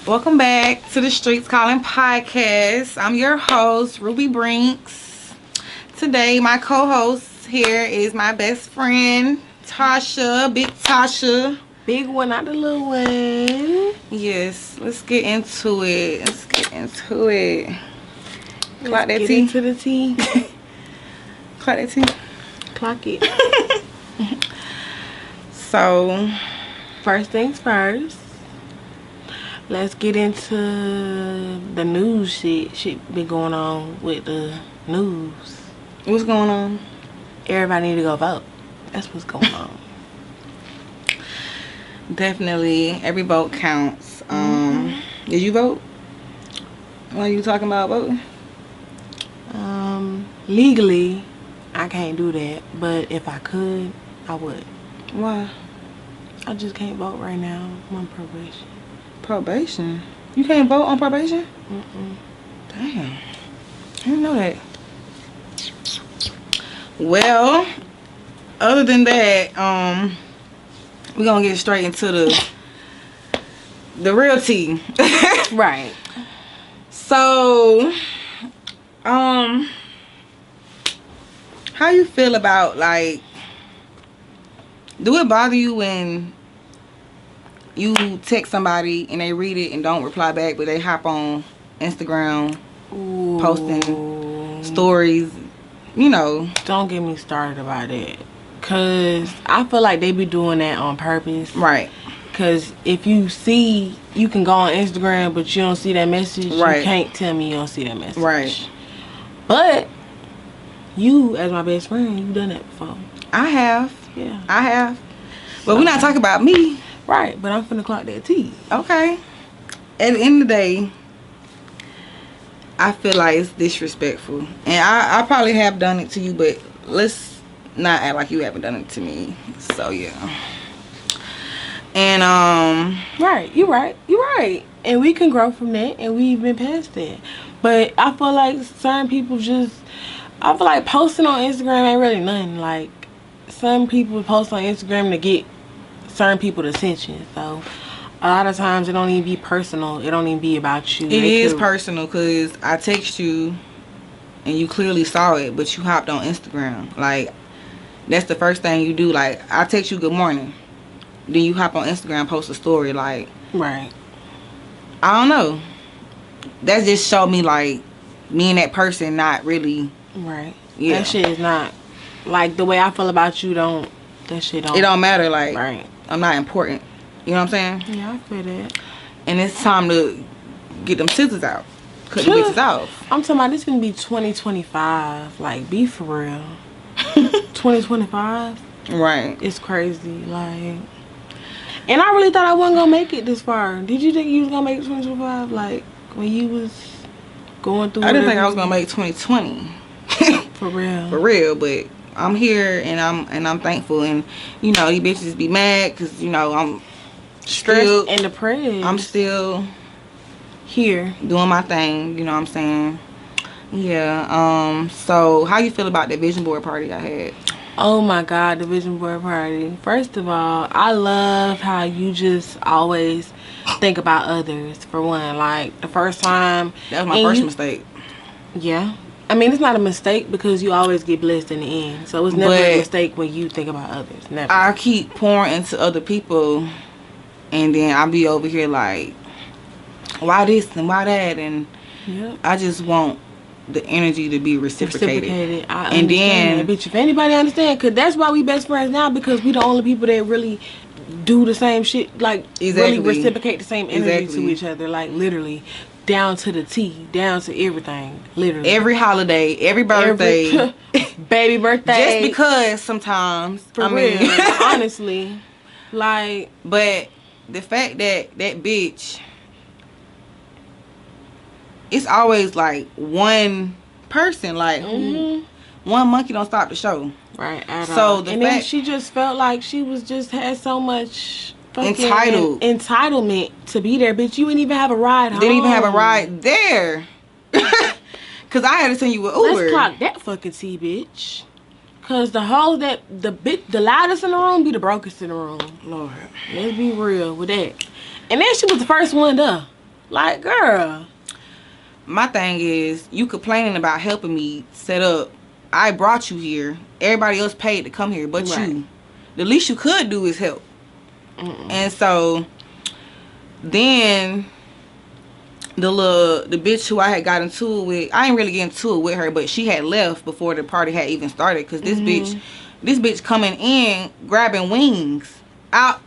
Welcome back to the Streets Calling Podcast. I'm your host, Ruby Brinks. Today, my co-host here is my best friend, Tasha, Big Tasha. Big one, not the little one. Yes, let's get into it. Clock that Get tea. into the tea. Clock that tea. Clock it. So, First things first. Let's get into the news shit. Shit been going on with the news. what's going on? Everybody need to go vote. That's what's going on. Definitely, every vote counts. Did you vote? What are you talking about voting? Legally, I can't do that. But if I could, I would. Why? I just can't vote right now. I'm on probation. Probation? You can't vote on probation? Damn. I didn't know that. Well, other than that, we're gonna get straight into the real tea. Right. So, how you feel about, like, do it bother you when you text somebody and they read it and don't reply back, but they hop on Instagram posting stories, you know? Don't get me started about it. Cause I feel like they be doing that on purpose. Right. Cause if you see, you can go on Instagram, but you don't see that message. Right. You can't tell me you don't see that message. Right. But you, as my best friend, you done that before. I have. Yeah. I have. But we're not talking about me. Right. But I'm finna clock that tea. Okay. At the end of the day, I feel like it's disrespectful. And I probably have done it to you, but let's not act like you haven't done it to me. So, yeah. And, Right. You're right. You're right. And we can grow from that, and we've been past that. But I feel like certain people I feel like posting on Instagram ain't really nothing. Like, some people post on Instagram to get certain people's attention. So, a lot of times it don't even be personal. It don't even be about you. it is personal because I text you and you clearly saw it, but you hopped on Instagram. Like, that's the first thing you do. Like, I text you good morning. Then you hop on Instagram, post a story. Like, Right. I don't know. That just showed me, like, me and that person not really. Right. Yeah. That shit is not, like, the way I feel about you that shit don't. It don't matter. Like, Right. I'm not important. You know what I'm saying? Yeah, I feel that. And it's time to get them scissors out. Cut the bitches off. I'm talking about this gonna be 2025. Like, be for real. 2025? Right. It's crazy. Like, and I really thought I wasn't gonna make it this far. Did you think you was gonna make it 2025? Like, when you was going through I didn't think I was gonna make 2020. For real. For real, but I'm here and I'm thankful. And you know, these bitches be mad because you know I'm Stressed and depressed. I'm still here doing my thing. You know what I'm saying? Yeah. So how you feel about the vision board party I had? Oh my God, the vision board party. First of all, I love how you just always think about others. For one, like the first time. That was my first mistake. Yeah. I mean, it's not a mistake because you always get blessed in the end. So it's never a mistake when you think about others. Never. I keep pouring into other people, and then I'll be over here like, why this and why that, and yep. I just want the energy to be reciprocated. And then, bitch, if anybody understand, because that's why we best friends now, because we the only people that really do the same shit, like really reciprocate the same energy to each other, like literally. Down to the T, down to everything, literally. Every holiday, every birthday, baby birthday. Just because sometimes, for real, honestly, like. But the fact that that bitch, it's always like one person, like one monkey don't stop the show, right? So the and fact then she just felt like she was just had so much. Entitlement to be there, bitch. You didn't even have a ride home. Didn't even have a ride there. Cause I had to send you an Uber. Let's clock that fucking T, bitch. Cause the hoes that the loudest in the room be the brokest in the room. Lord, let's be real with that. And then she was the first one there. Like, girl. My thing is, you complaining about helping me set up. I brought you here. Everybody else paid to come here, but Right. you. The least you could do is help. And so, then the bitch who I had got into it with, I ain't really get into it with her, but she had left before the party had even started, because this bitch coming in grabbing wings out.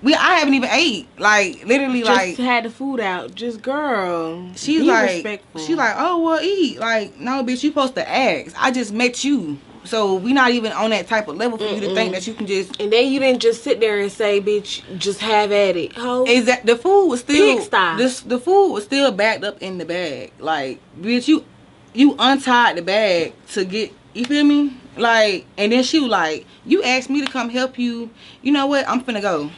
I haven't even ate, like, literally, Just like, had the food out. Just, girl, she's be like, respectful. she's like, oh, well, eat. Like, no, bitch, you supposed to ask. I just met you, so we not even on that type of level for you to think that you can just. And then you didn't just sit there and say, bitch, just have at it. Ho. Is that the food was still Pigsty. the food was still backed up in the bag. Like, bitch, you untied the bag to get, you feel me? Like, and then she was like, you asked me to come help you. You know what? I'm finna go.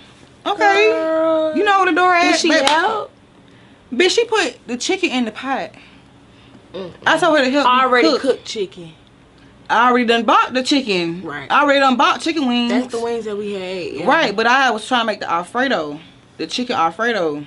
Okay. Girl. You know where the door at? Did she help? Bitch, she put the chicken in the pot. I told her to help Already me cooked chicken. I already done bought the chicken. Right. I already done bought chicken wings. That's the wings that we had ate. Yeah. Right, but I was trying to make the Alfredo. The chicken Alfredo.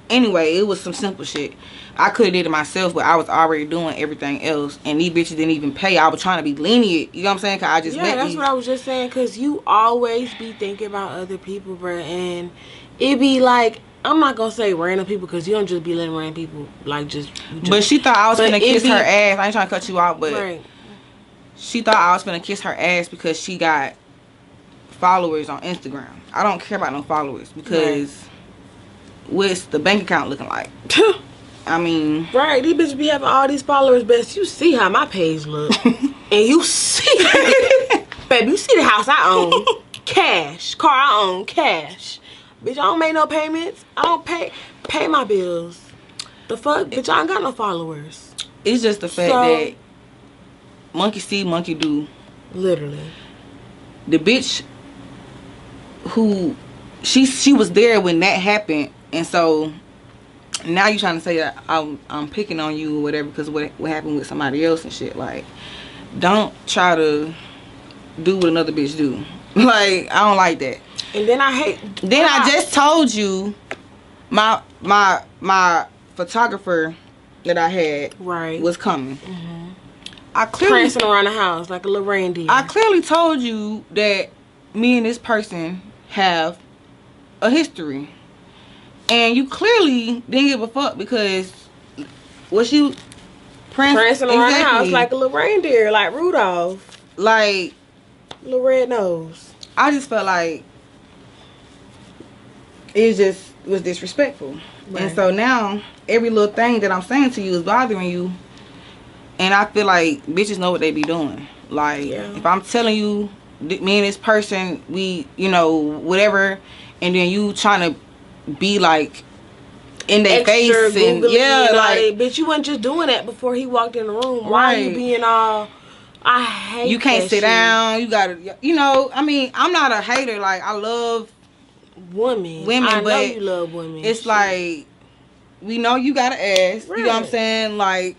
Anyway, it was some simple shit. I could have did it myself, but I was already doing everything else. And these bitches didn't even pay. I was trying to be lenient. You know what I'm saying? Cause I just met that's what I was just saying. Because you always be thinking about other people, bruh. And it be like, I'm not going to say random people, because you don't just be letting random people, like, just. But she thought I was going to kiss her ass. I ain't trying to cut you out, but. Right. She thought I was going to kiss her ass because she got followers on Instagram. I don't care about no followers, because what's the bank account looking like? I mean, right, these bitches be having all these followers, but you see how my page look. And you see, baby, you see the house I own, cash, car I own, cash. Bitch, I don't make no payments. I don't pay my bills. The fuck, bitch, I ain't got no followers. It's just the fact that monkey see, monkey do. Literally. The bitch who she was there when that happened, and so now you trying to say that I'm picking on you or whatever because what happened with somebody else and shit. Like, don't try to do what another bitch do. Like, I don't like that. And then I just told you my photographer that I had was coming. I clearly prancing around the house like a little reindeer. I clearly told you that me and this person have a history. And you clearly didn't give a fuck because was you prancing around the house like a little reindeer, like Rudolph. Like little red nose. I just felt like it just was disrespectful. Right. And so now every little thing that I'm saying to you is bothering you. And I feel like bitches know what they be doing. Like, if I'm telling you, me and this person, we, you know, whatever, and then you trying to be like in their face and like, bitch, you wasn't just doing that before he walked in the room. Why are you being all? I hate. You can't sit down. You gotta, you know. I mean, I'm not a hater. Like, I love women, I but know you love women. It's like, we know you gotta ask. Right. You know what I'm saying? Like,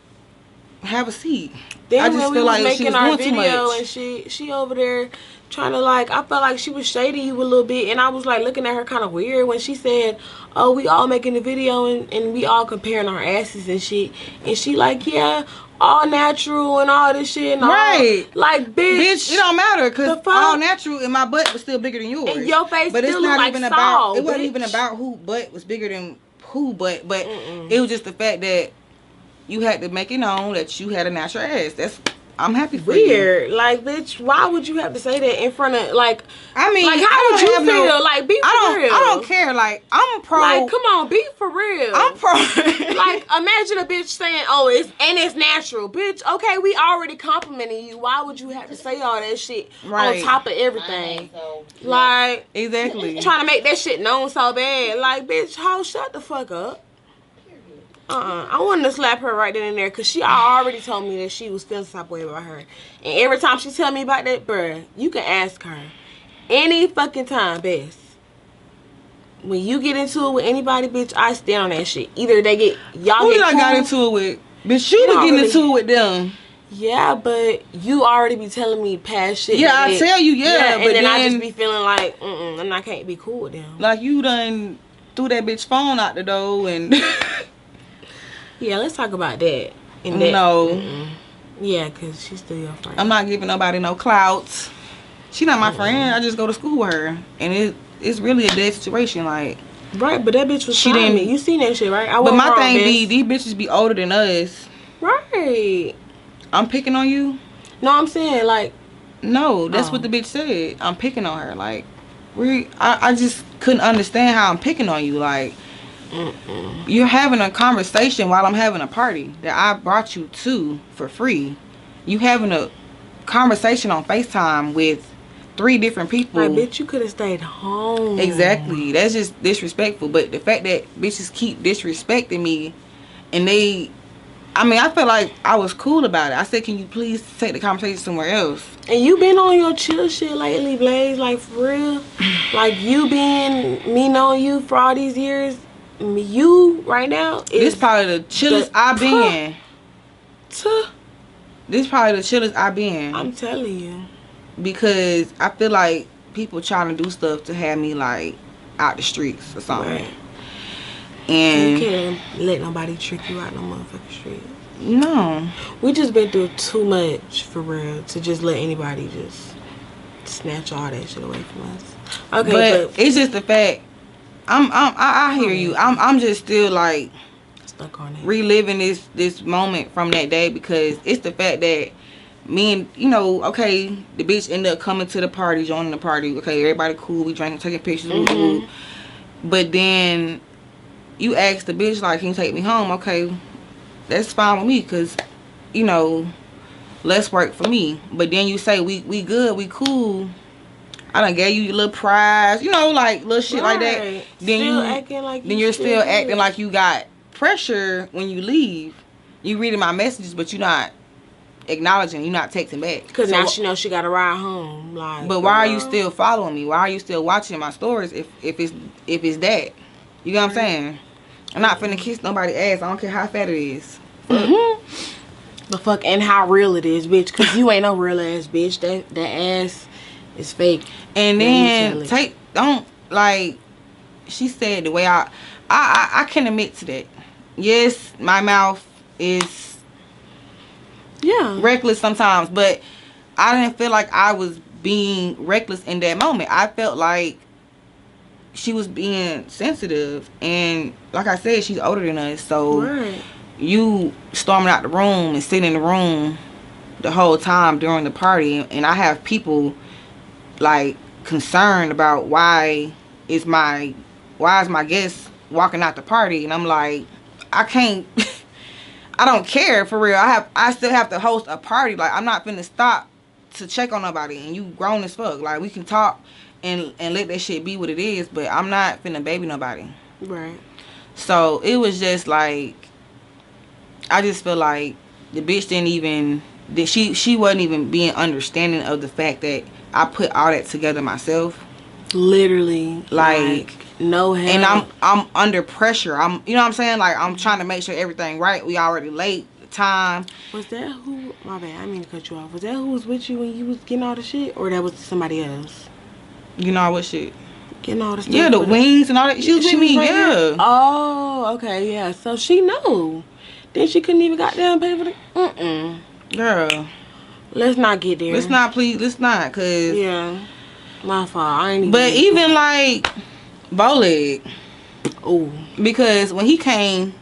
have a seat. Then I just feel like she was doing too much. And she over there trying to, like, I felt like she was shading you a little bit, and I was like looking at her kind of weird when she said, oh, we all making a video and we all comparing our asses and shit, and she like, yeah, all natural and all this shit and right all, like, bitch, it don't matter because all natural and my butt was still bigger than yours, and your face but still it's not like even Saul, about it bitch. wasn't even about who butt was bigger than who butt, but it was just the fact that you had to make it known that you had a natural ass. That's, I'm happy for you. Weird. Like, bitch, why would you have to say that in front of, like, I mean, like, how would you feel? Like, be for real. I don't care. Like, I'm pro. Like, come on, be for real. I'm pro. Like, imagine a bitch saying, oh, it's natural. Bitch, okay, we already complimenting you. Why would you have to say all that shit on top of everything? Like, exactly. Trying to make that shit known so bad. Like, bitch, ho, shut the fuck up. I wanted to slap her right then and there because she already told me that she was feeling some type of way about her. And every time she tell me about that, bruh, you can ask her. Any fucking time, best. When you get into it with anybody, bitch, I stand on that shit. Either they get, y'all Who get I got into it with? Bitch, you be getting into it with them. Yeah, but you already be telling me past shit. Yeah, I tell you, but then I just be feeling like, I can't be cool with them. Like, you done threw that bitch phone out the door and. Yeah, let's talk about that. No. Yeah, because she's still your friend. I'm not giving nobody no clout. She not my friend. I just go to school with her. And it's really a dead situation. Like. Right, but that bitch was she didn't. You seen that shit, right? But my thing be, these bitches be older than us. Right. I'm picking on you? No, I'm saying, like. No, that's what the bitch said. I'm picking on her. Like, I just couldn't understand how I'm picking on you. Like, you're having a conversation while I'm having a party that I brought you to for free. You having a conversation on FaceTime with 3 different people. Like, bitch, you could have stayed home. Exactly. That's just disrespectful. But the fact that bitches keep disrespecting me and they... I mean, I felt like I was cool about it. I said, can you please take the conversation somewhere else? And you been on your chill shit lately, Blaze, like, for real? Like, you being me knowing you for all these years, you right now is... This probably the chillest I've been. This probably the chillest I've been. I'm telling you. Because I feel like people trying to do stuff to have me, like, out the streets or something. Right. And you can't let nobody trick you out no motherfucking street. No. We just been through too much, for real, to just let anybody just snatch all that shit away from us. Okay, but it's just the fact. I hear you. I'm just still like stuck on it, reliving this moment from that day, because it's the fact that me and, you know, okay, the bitch ended up coming to the party, joining the party. Okay, everybody cool. We drank, taking pictures. But then you ask the bitch, like, can you take me home? Okay, that's fine with me, because, you know, less work for me. But then you say, we good, we cool. I done gave you your little prize, you know, like, little shit like that. Then you're still acting like you got pressure when you leave. You reading my messages, but you're not acknowledging, you're not texting back. Because now she knows she got to ride home. Like, but why are you still following me? Why are you still watching my stories if it's that? You know what I'm saying? I'm not finna kiss nobody's ass. I don't care how fat it is. The fuck, and how real it is, bitch. Because you ain't no real ass bitch. That ass is fake. And then don't, like, she said, the way I can admit to that. Yes, my mouth is reckless sometimes, but I didn't feel like I was being reckless in that moment. I felt like she was being sensitive, and like I said, she's older than us, so you storming out the room and sitting in the room the whole time during the party, and I have people like concerned about why is my guest walking out the party, and I'm like, I can't I don't care, for real. I still have to host a party. Like, I'm not finna stop to check on nobody, and you grown as fuck. Like, we can talk and let that shit be what it is, but I'm not finna baby nobody. Right. So it was just like, I just feel like the bitch didn't even, she wasn't even being understanding of the fact that I put all that together myself. Literally. Like no help. And I'm under pressure. You know what I'm saying? Like, I'm trying to make sure everything right. We already late. Time. Was that who? My bad. I didn't mean to cut you off. Was that who was with you when you was getting all the shit, or that was somebody else? You know what shit? Getting all the stuff. Yeah, the wings and all that. She was with me. Yeah. Oh, okay, yeah. So she knew. Then she couldn't even goddamn pay for the. Girl. Let's not get there. Let's not, please. Let's not, cause. Yeah. My fault. I ain't even. But even like Bowleg. Oh. Because when he came,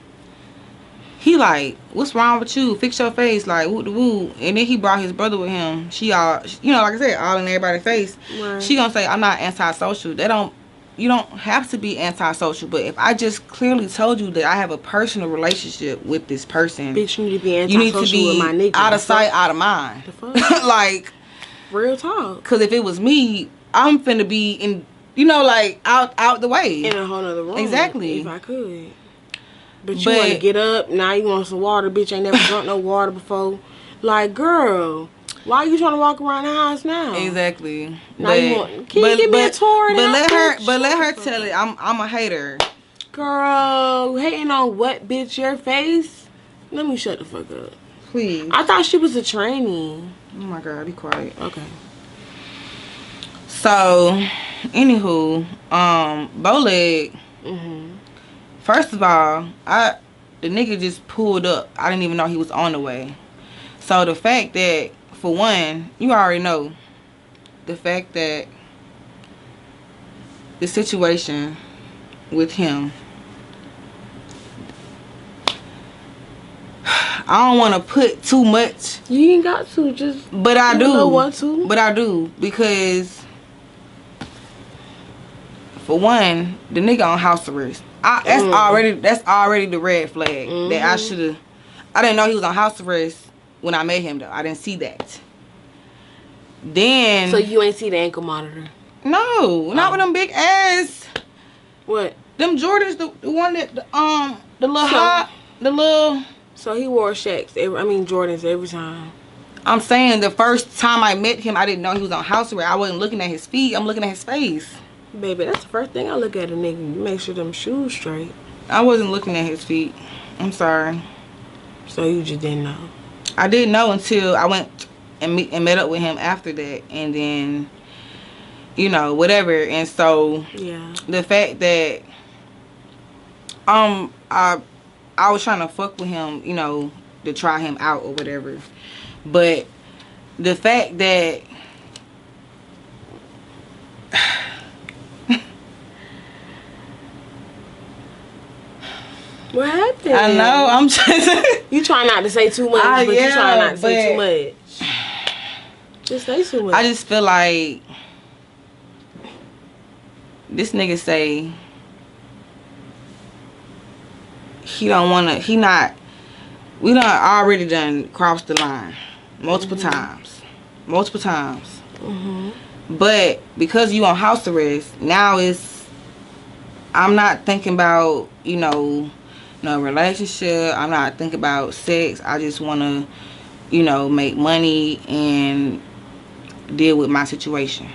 he like, what's wrong with you? Fix your face, like, woo the woo. And then he brought his brother with him. She all, you know, like I said, all in everybody's face. Right. She gonna say, I'm not antisocial. You don't have to be antisocial. But if I just clearly told you that I have a personal relationship with this person, bitch, you need to be antisocial with my nigga. Out of sight, out of mind. The fuck? Like, real talk. Cause if it was me, I'm finna be in, you know, like out the way. In a whole other room. Exactly. If I could. But you want to get up, now you want some water, bitch. Ain't never drunk no water before. Like, girl, why are you trying to walk around the house now? Exactly. Now can you give me a tour? But let her tell it. I'm a hater. Girl, hating on what, bitch? Your face? Let me shut the fuck up. Please. I thought she was a trainee. Oh my God, be quiet. Okay. So, anywho, Bowleg, First of all, the nigga just pulled up. I didn't even know he was on the way. So the fact that, for one, you already know, the fact that the situation with him, I don't want to put too much. You ain't got to, just. But I do. Don't want to. But I do, because for one, the nigga on house arrest. That's already the red flag that I should have. I didn't know he was on house arrest when I met him though. I didn't see that. Then. So you ain't see the ankle monitor? No, not with them big ass. What? Them Jordans, the one that the little. So he wore Jordans every time. I'm saying the first time I met him, I didn't know he was on house arrest. I wasn't looking at his feet. I'm looking at his face. Baby, that's the first thing I look at a nigga. Make sure them shoes straight. I wasn't looking at his feet. I'm sorry. So you just didn't know? I didn't know until I went and met up with him after that, and then, you know, whatever. And so yeah, the fact that I was trying to fuck with him, you know, to try him out or whatever, but the fact that what happened? I know, I'm trying. You try not to say too much, but you try not to say too much. Just say too much. I just feel like this nigga say he don't wanna. We done already done crossed the line multiple times. But because you on house arrest, now I'm not thinking about, you know, no relationship. I'm not thinking about sex. I just want to, you know, make money and deal with my situation.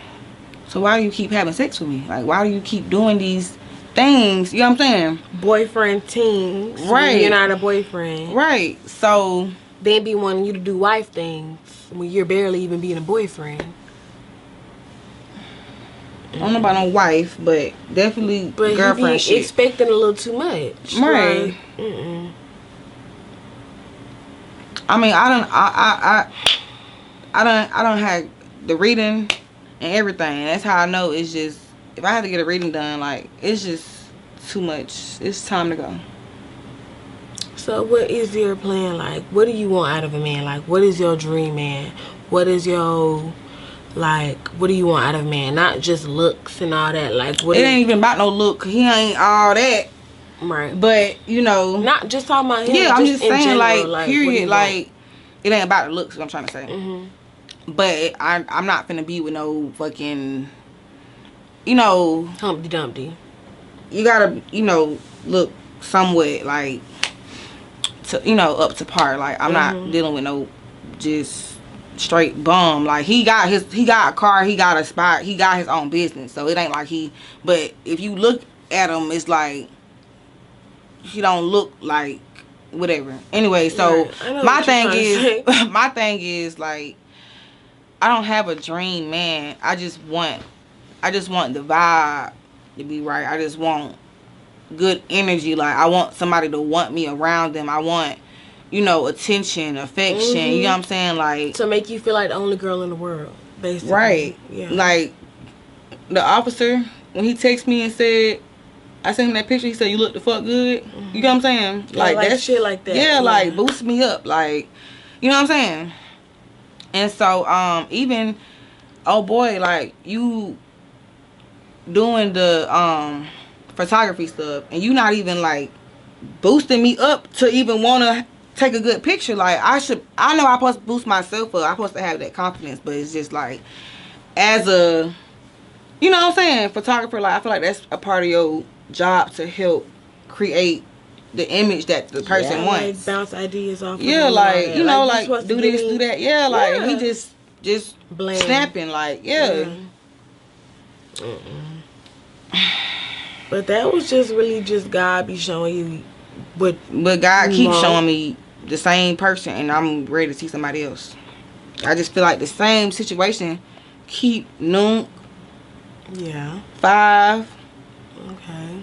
So why do you keep having sex with me? Like, why do you keep doing these things? You know what I'm saying? Boyfriend things. Right. You're not a boyfriend. Right. So they be wanting you to do wife things when you're barely even being a boyfriend. I don't know about no wife, but definitely girlfriend shit. Expecting a little too much. Right. Like, I mean, I don't have the reading and everything. That's how I know it's just, if I had to get a reading done, like, it's just too much. It's time to go. So what is your plan? Like, what do you want out of a man? Like, what is your dream man? What is your, like, what do you want out of a man? Not just looks and all that. Like, what? It ain't even about no look. He ain't all that. Right. But, you know. Not just talking about him. Yeah, I'm just saying, general, like, period. Like, it ain't about the looks, what I'm trying to say. But I'm not finna be with no fucking, you know. Humpty Dumpty. You gotta, you know, look somewhat, like, you know, up to par. Like, I'm not dealing with no just straight bum. Like, he got a car, he got a spot, he got his own business. So it ain't like but if you look at him, it's like he don't look like whatever. Anyway, so my thing is like, I don't have a dream man. I just want the vibe to be right. I just want good energy. Like, I want somebody to want me around them. I want, you know, attention, affection. You know what I'm saying? Like, to make you feel like the only girl in the world, basically. Right. Yeah. Like, the officer, when he texted me and said, I sent him that picture, he said, you look the fuck good. You know what I'm saying? Yeah, like that shit like that. Yeah, like, boost me up. Like, you know what I'm saying? And so, even, oh boy, like, you doing the photography stuff, and you not even, like, boosting me up to even want to take a good picture. Like, I know I'm supposed to boost myself up. I'm supposed to have that confidence, but it's just like, as a, you know what I'm saying, photographer, like, I feel like that's a part of your job to help create the image that the person wants. Like, bounce ideas off. Yeah, like, you know, like do this, do that. Yeah, like, he just bland. snapping, like, yeah. But that was just really just God be showing you what. But God keeps showing me the same person, and I'm ready to see somebody else. I just feel like the same situation keep Noon. Yeah. 5. Okay.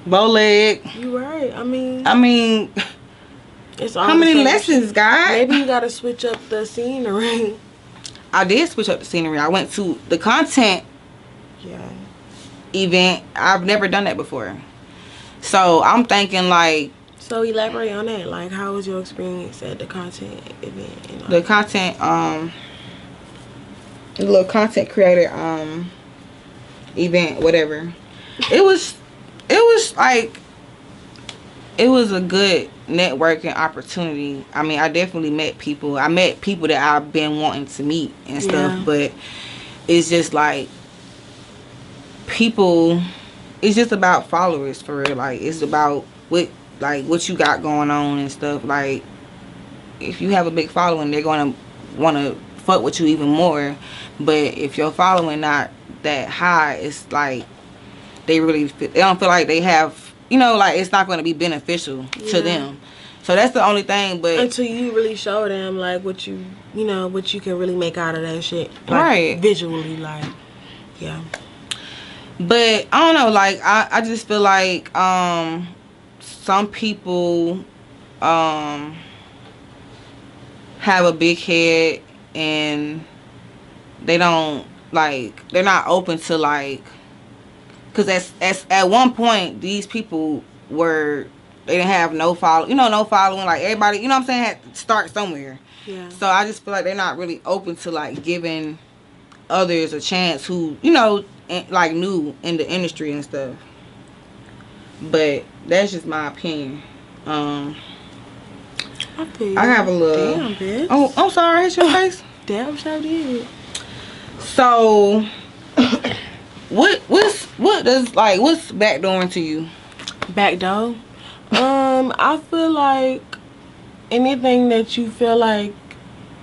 bow leg. You right. I mean, it's all how the many same lessons, shit. God? Maybe you gotta switch up the scenery. I did switch up the scenery. I went to the content event. I've never done that before. So I'm thinking like. So elaborate on that. Like, how was your experience at the content event? You know? The content, the little content creator event, whatever. It was like, it was a good networking opportunity. I mean, I definitely met people. I met people that I've been wanting to meet and stuff, but it's just like people. It's just about followers for real. Like, it's about what you got going on and stuff. Like, if you have a big following, they're gonna want to fuck with you even more. But if your following not that high, it's like they don't feel like they have, like it's not going to be beneficial to them. So that's the only thing. But until you really show them like what you can really make out of that shit, like, right? Visually, like, yeah. But I don't know. Like I just feel like some people have a big head and they don't they're not open to because at one point these people they didn't have no following, no following, like everybody, what I'm saying, had to start somewhere. Yeah. So I just feel like they're not really open to giving others a chance who new in the industry and stuff. But that's just my opinion. I have a little. Damn, bitch. Oh, I'm sorry. I hit your face. Damn, sure did. So, what's backdooring to you? Backdoor? I feel like anything that you feel like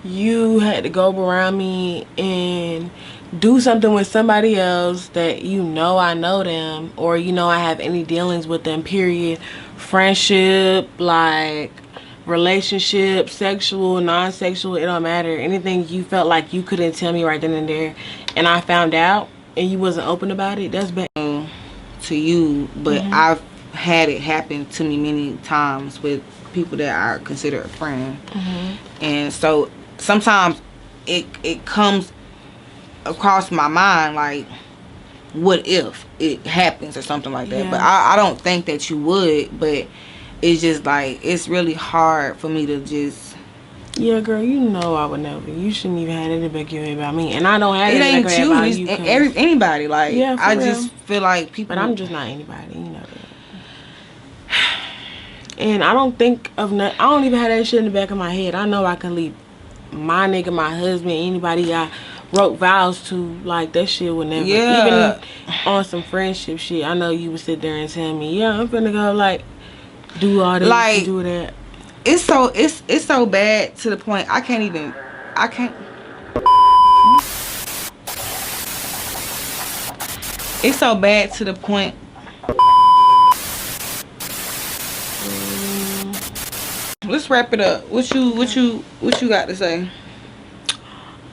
you had to go around me and do something with somebody else that I know them, or I have any dealings with them, period. Friendship, like relationship, sexual, non-sexual, it don't matter. Anything you felt like you couldn't tell me right then and there, and I found out and you wasn't open about it, that's bad to you. But I've had it happen to me many times with people that I consider a friend. And so sometimes it comes across my mind like, what if it happens or something like that. But I don't think that you would. But it's just like, it's really hard for me to just. Yeah, girl, I would never. You shouldn't even have anything back your head about me, and I don't have anything back you. About you. Anybody, like, I real. just feel like people. But I'm just not anybody, that. And I don't think of I don't even have that shit in the back of my head. I know I can leave my nigga, my husband, anybody I wrote vows to, like, that shit would never. Even on some friendship shit, I know you would sit there and tell me, yeah, I'm finna go, like, do all this and do that. It's so bad to the point I can't. It's so bad to the point. Let's wrap it up. What you got to say?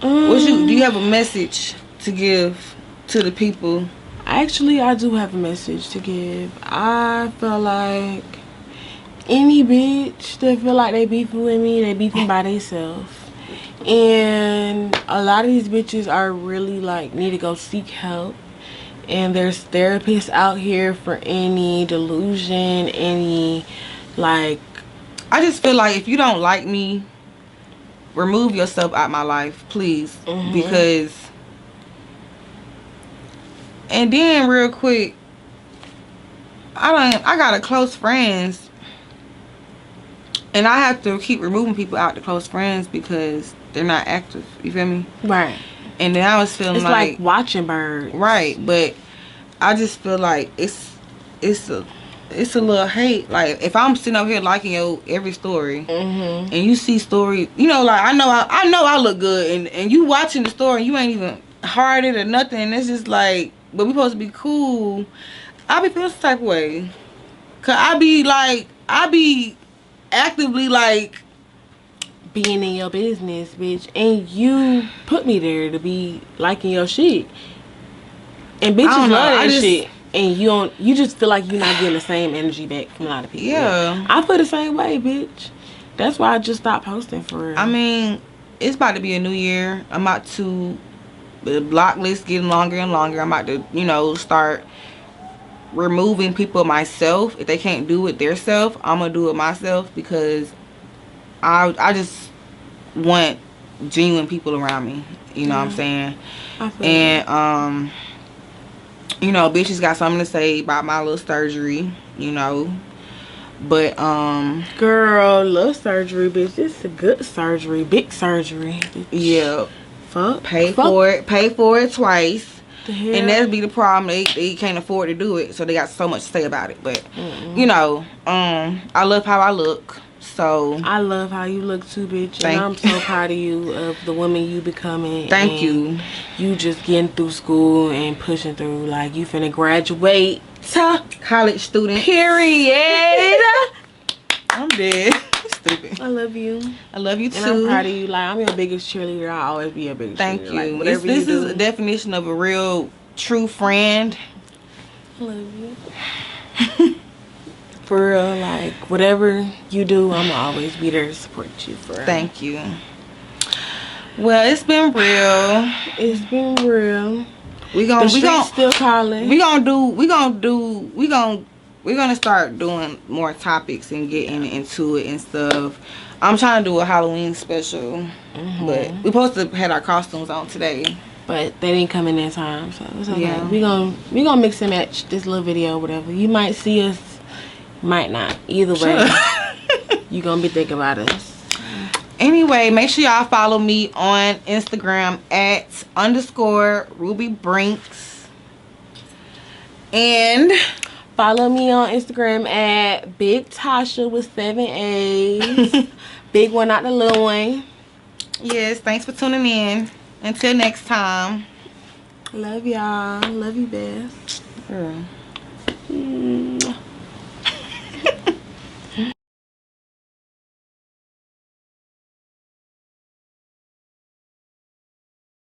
Do you have a message to give to the people? Actually, I do have a message to give. I feel like any bitch that feel like they beefing with me, they beefing by themselves. And a lot of these bitches are really need to go seek help. And there's therapists out here for any delusion, any I just feel like if you don't like me, remove yourself out my life, please. Because. And then real quick, I got a close friends, and I have to keep removing people out to close friends because they're not active. You feel me? Right. And then I was feeling it's like watching birds. Right, but I just feel like it's a little hate. Like, if I'm sitting over here liking your every story, and you see stories, I know I look good, and you watching the story, and you ain't even hearted or nothing. And it's just like, but we supposed to be cool. I be feeling some type of way, cause I be actively being in your business, bitch, and you put me there to be liking your shit, and bitches love that shit. and you just feel like you're not getting the same energy back from a lot of people. Yeah. I feel the same way, bitch. That's why I just stopped posting for real. I mean, it's about to be a new year. I'm about to, the block list getting longer and longer. I'm about to, you know, start removing people myself. If they can't do it theirself, I'm gonna do it myself, because I just want genuine people around me. You know what I'm saying? And you know, bitches got something to say about my little surgery, you know. But girl, little surgery, bitch. This is a good surgery, big surgery. Bitch. Yeah. Fuck. Pay for it twice. The hell? And that'd be the problem. They can't afford to do it, so they got so much to say about it. But you know, I love how I look. So I love how you look too, bitch. And I'm so proud of you, of the woman you becoming. Thank you. You just getting through school and pushing through. Like, you finna graduate. College student. Period. I'm dead. Stupid. I love you. I love you too. And I'm proud of you. Like, I'm your biggest cheerleader. I'll always be your biggest Thank cheerleader. you. Like, whatever This you do. is a definition of a real, true friend. I love you. For real, like, whatever you do, I'm always be there to support you. For real. Thank you. Well, it's been real. It's been real. We gonna still calling. We're gonna start doing more topics and getting into it and stuff. I'm trying to do a Halloween special, but we supposed to have our costumes on today, but they didn't come in that time, so it's okay. Yeah. We gonna mix and match this little video, whatever. You might see us, might not. Either way, you gonna be thinking about us. Anyway, make sure y'all follow me on Instagram at _RubyBrinks. And follow me on Instagram at Big Tasha with 7 A's. Big one, not the little one. yes, thanks for tuning in. Until next time. Love y'all. Love you, best. Girl.